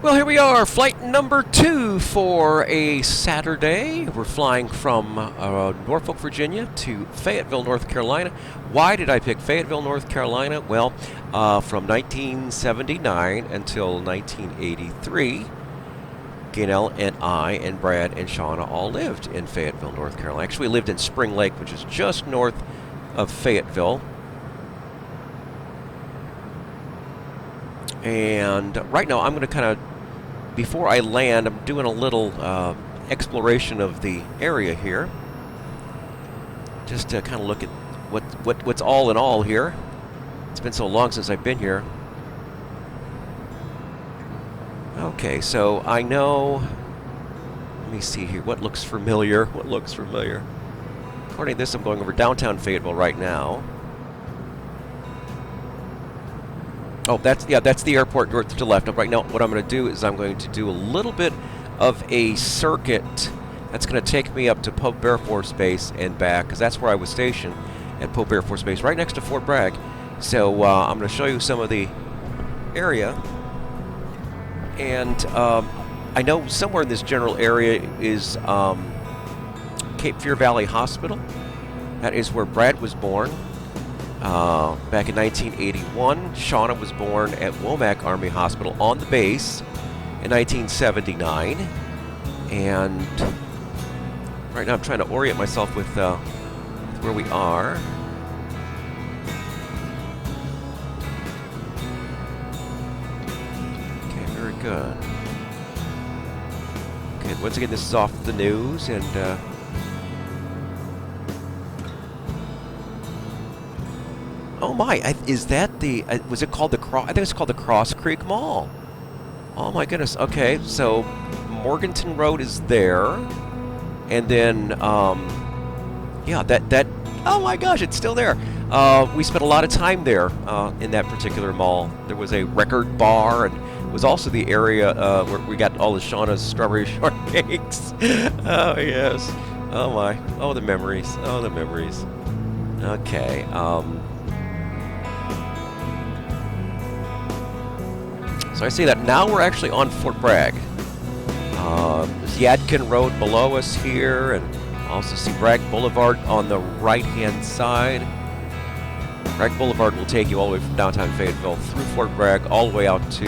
Well, here we are, flight number 2 for a Saturday. We're flying from Norfolk, Virginia to Fayetteville, North Carolina. Why did I pick Fayetteville, North Carolina? Well, from 1979 until 1983, Gaynell and I and Brad and Shauna all lived in Fayetteville, North Carolina. Actually, we lived in Spring Lake, which is just north of Fayetteville. And right now, I'm going to kind of, before I land, I'm doing a little exploration of the area here, just to kind of look at what's all in all here. It's been so long since I've been here. Okay, so I know. Let me see here. What looks familiar? What looks familiar? According to this, I'm going over downtown Fayetteville right now. Oh, that's the airport north to the left. Right now, what I'm going to do is I'm going to do a little bit of a circuit that's going to take me up to Pope Air Force Base and back, because that's where I was stationed at Pope Air Force Base, right next to Fort Bragg. So I'm going to show you some of the area, and I know somewhere in this general area is Cape Fear Valley Hospital. That is where Brad was born. Back in 1981, Shauna was born at Womack Army Hospital on the base in 1979. And right now I'm trying to orient myself with where we are. Okay, very good. Okay, once again, this is off the news, and oh my, is that the, was it called the Cross? I think it's called the Cross Creek Mall. Oh my goodness. Okay, so Morganton Road is there. And then, yeah, that, oh my gosh, it's still there. We spent a lot of time there in that particular mall. There was a record bar, and it was also the area where we got all of Shauna's strawberry shortcakes. Oh, yes. Oh my. Oh, the memories. Oh, the memories. Okay. So I see that now we're actually on Fort Bragg. There's Yadkin Road below us here, and also see Bragg Boulevard on the right-hand side. Bragg Boulevard will take you all the way from downtown Fayetteville through Fort Bragg all the way out to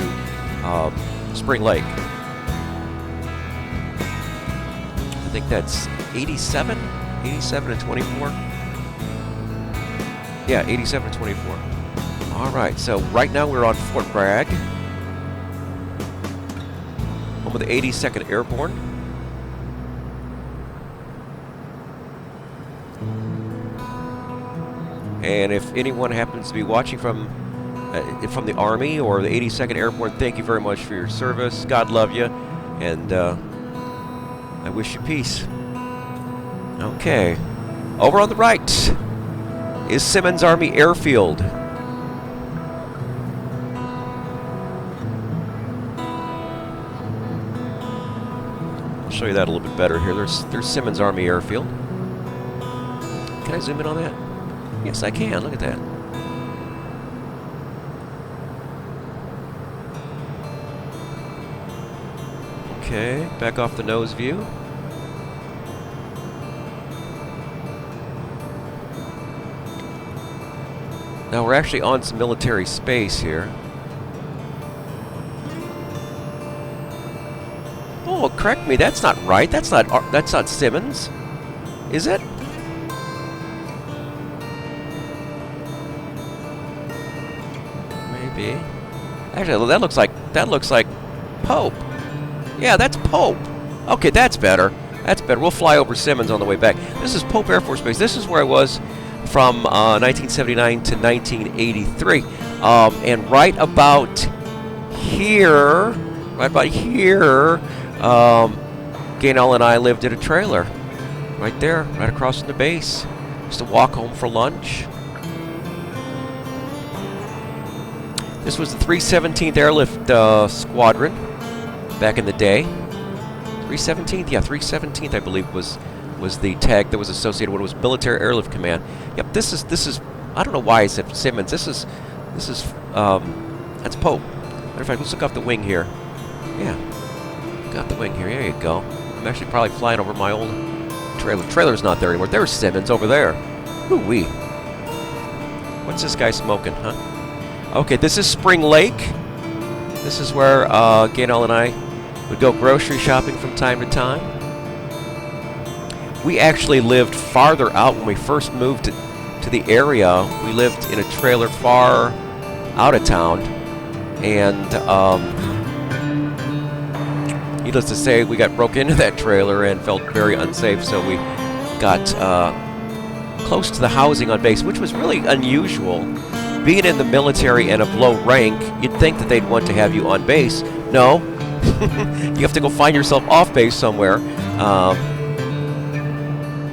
Spring Lake. I think that's 87 and 24. Yeah, 87 and 24. All right, so right now we're on Fort Bragg, home of the 82nd Airborne. And if anyone happens to be watching from the Army or the 82nd Airborne, thank you very much for your service. God love you, and I wish you peace. Okay, over on the right is Simmons Army Airfield. I'll show you that a little bit better here. There's Simmons Army Airfield. Can I zoom in on that? Yes, I can. Look at that. Okay, back off the nose view. Now we're actually on some military space here. Oh, correct me. That's not right. That's not Simmons, is it? Maybe. Actually, that looks like Pope. Yeah, that's Pope. Okay, that's better. That's better. We'll fly over Simmons on the way back. This is Pope Air Force Base. This is where I was from 1979 to 1983. And right about here, Gaynell and I lived in a trailer. Right there, right across from the base. Used to walk home for lunch. This was the 317th Airlift Squadron back in the day. 317th? Yeah, 317th, I believe, was the tag that was associated with it. Was Military Airlift Command. Yep, this is I don't know why I said Simmons. This is that's Pope. Matter of fact, let's look off the wing here. Yeah. Got the wing here. There you go. I'm actually probably flying over my old trailer. Trailer's not there anymore. There's Simmons over there. Ooh-wee. What's this guy smoking, huh? Okay, this is Spring Lake. This is where Gaynell and I would go grocery shopping from time to time. We actually lived farther out when we first moved to the area. We lived in a trailer far out of town. And needless to say, we got broke into that trailer and felt very unsafe, so we got close to the housing on base, which was really unusual. Being in the military and of low rank, you'd think that they'd want to have you on base. No. You have to go find yourself off base somewhere,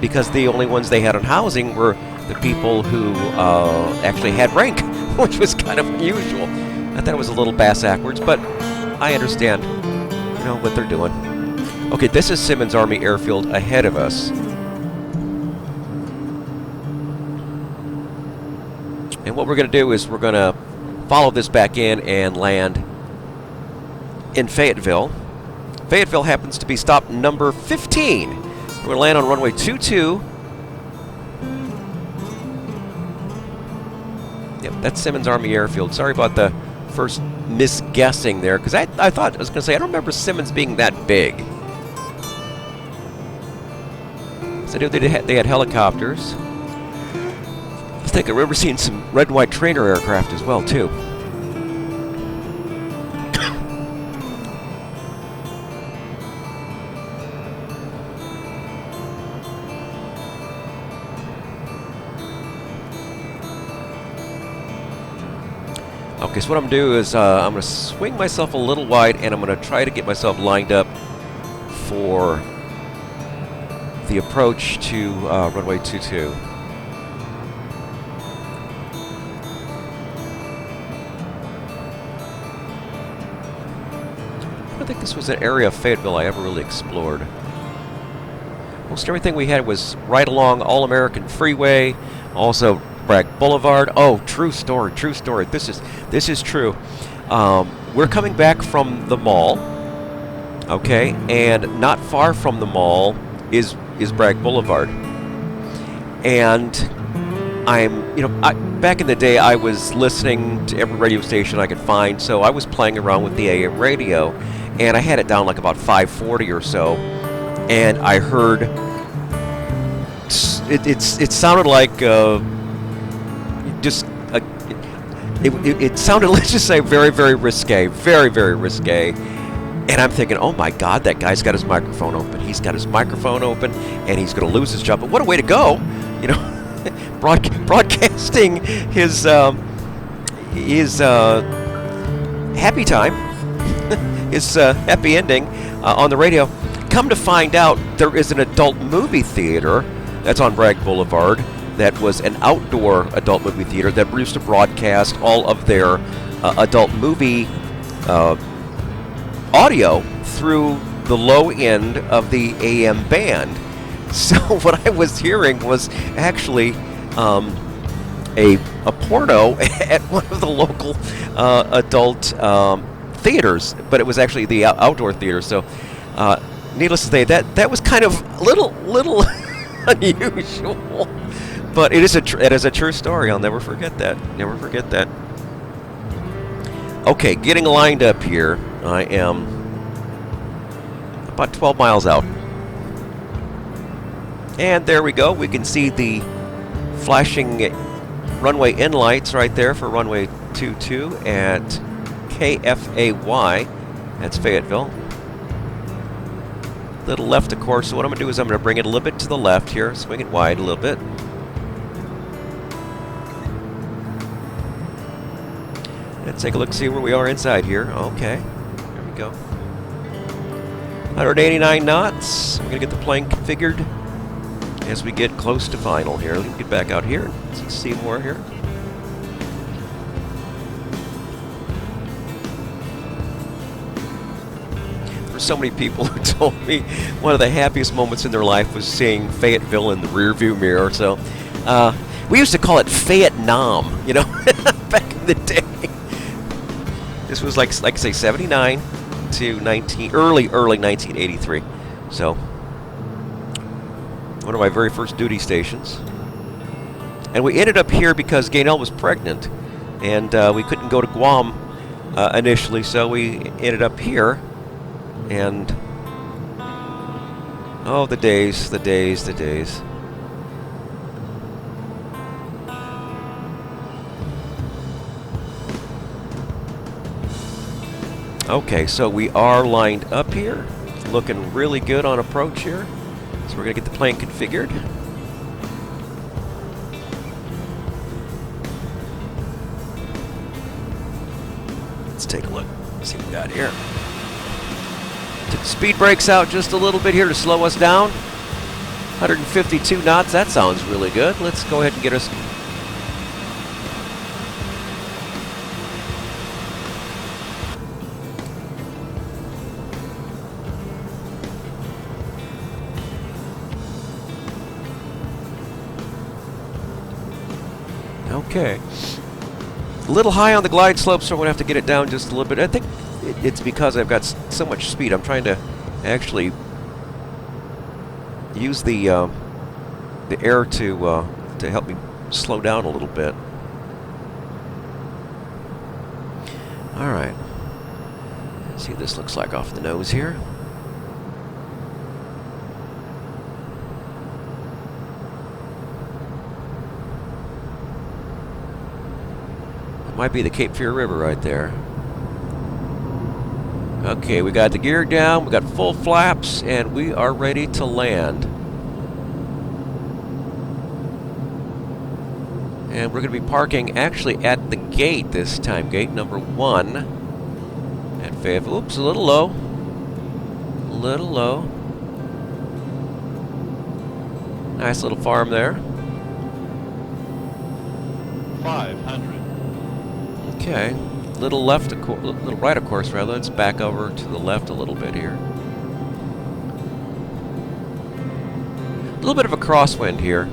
because the only ones they had on housing were the people who actually had rank, which was kind of unusual. I thought it was a little bass-ackwards, but I understand, you know, what they're doing. Okay, this is Simmons Army Airfield ahead of us. And what we're going to do is we're going to follow this back in and land in Fayetteville. Fayetteville happens to be stop number 15. We're going to land on runway 22. Yep, that's Simmons Army Airfield. Sorry about the first misguessing there, because I thought, I was going to say, I don't remember Simmons being that big. So they had helicopters. I think I remember seeing some red and white trainer aircraft as well, too. Okay, so what I'm going to do is I'm going to swing myself a little wide, and I'm going to try to get myself lined up for the approach to runway 22. I don't think this was an area of Fayetteville I ever really explored. Most everything we had was right along All-American Freeway, also Bragg Boulevard. Oh, true story, true story. This is true. We're coming back from the mall, okay, and not far from the mall is Bragg Boulevard. And back in the day, I was listening to every radio station I could find, so I was playing around with the AM radio, and I had it down like about 540 or so, and I heard it sounded like it sounded, let's just say, very, very risque, very, very risque. And I'm thinking, oh my God, that guy's got his microphone open. He's got his microphone open, and he's going to lose his job. But what a way to go, you know, broadcasting his happy time, his happy ending on the radio. Come to find out, there is an adult movie theater that's on Bragg Boulevard that was an outdoor adult movie theater that used to broadcast all of their adult movie audio through the low end of the AM band. So what I was hearing was actually a porno at one of the local adult theaters, but it was actually the outdoor theater. So needless to say, that was kind of little unusual. But it is a true story. I'll never forget that. Never forget that. Okay, getting lined up here. I am about 12 miles out. And there we go. We can see the flashing runway in lights right there for runway 22 at KFAY. That's Fayetteville. Little left, of course. So what I'm going to do is I'm going to bring it a little bit to the left here. Swing it wide a little bit. Let's take a look, see where we are inside here. Okay, there we go. 189 knots. We're going to get the plane configured as we get close to final here. Let me get back out here and see more here. For so many people who told me one of the happiest moments in their life was seeing Fayetteville in the rearview mirror. So we used to call it Vietnam, you know, back in the day. This was like say 79, to early 1983. So, one of my very first duty stations. And we ended up here because Gaynell was pregnant, and we couldn't go to Guam initially, so we ended up here. And oh, the days, the days, the days. Okay, so we are lined up here, looking really good on approach here. So we're going to get the plane configured. Let's take a look, see what we got here. Took the speed brakes out just a little bit here to slow us down. 152 knots, that sounds really good. Let's go ahead and get us... Okay. A little high on the glide slope, so I'm going to have to get it down just a little bit. I think it's because I've got so much speed. I'm trying to actually use the air to help me slow down a little bit. All right. Let's see what this looks like off the nose here. Might be the Cape Fear River right there. Okay, we got the gear down, we got full flaps, and we are ready to land. And we're going to be parking actually at the gate this time, gate number 1 at Fayetteville. Oops, a little low. A little low. Nice little farm there. 500. Okay, little left, little right, of course, rather. Let's back over to the left a little bit here. A little bit of a crosswind here.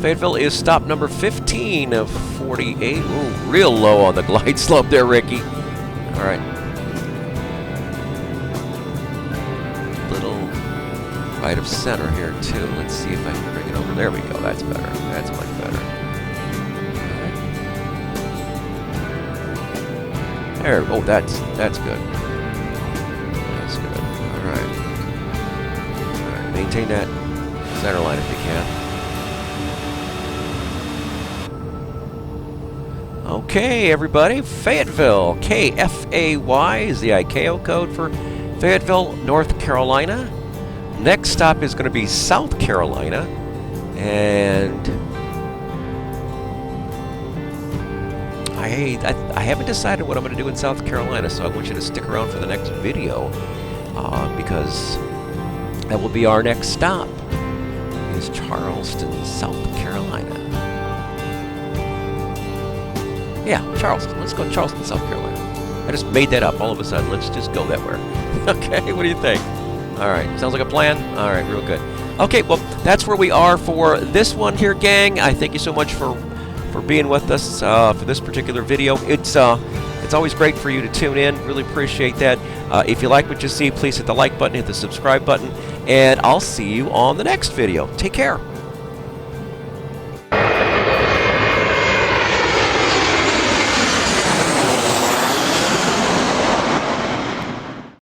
Fayetteville is stop number 15 of 48. Ooh, real low on the glide slope there, Ricky. All right. Little right of center here, too. Let's see if I can bring it over. There we go. That's better. That's much better. All right. There. Oh, that's good. That's good. All right. All right. Maintain that center line if you can. Okay, everybody, Fayetteville, KFAY is the ICAO code for Fayetteville, North Carolina. Next stop is going to be South Carolina, and I haven't decided what I'm going to do in South Carolina, so I want you to stick around for the next video, because that will be our next stop, is Charleston, South Carolina. Yeah, Charleston. Let's go to Charleston, South Carolina. I just made that up all of a sudden. Let's just go that way. Okay, what do you think? All right, sounds like a plan? All right, real good. Okay, well, that's where we are for this one here, gang. I thank you so much for being with us for this particular video. It's always great for you to tune in. Really appreciate that. If you like what you see, please hit the like button, hit the subscribe button, and I'll see you on the next video. Take care.